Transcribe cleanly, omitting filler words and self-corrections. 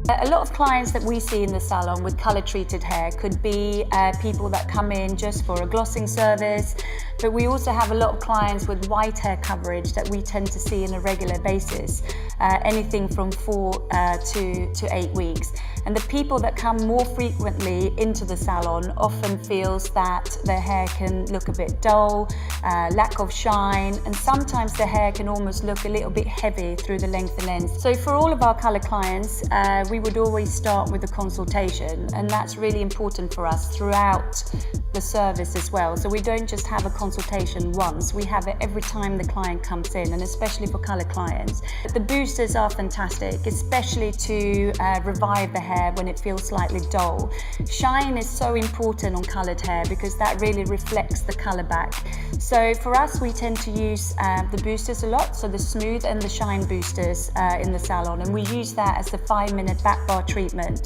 A lot of clients that we see in the salon with colour treated hair could be people that come in just for a glossing service, but we also have a lot of clients with white hair coverage that we tend to see on a regular basis, anything from 4 to 8 weeks. And the people that come more frequently into the salon often feels that their hair can look a bit dull, lack of shine, and sometimes the hair can almost look a little bit heavy through the length and ends. So for all of our colour clients, we would always start with a consultation, and that's really important for us throughout the service as well. So we don't just have a consultation once, we have it every time the client comes in, and especially for colour clients. The boosters are fantastic, especially to revive the hair when it feels slightly dull. Shine is so important on coloured hair because that really reflects the colour back. So for us, we tend to use the boosters a lot, so the smooth and the shine boosters in the salon, and we use that as the 5-minute back bar treatment.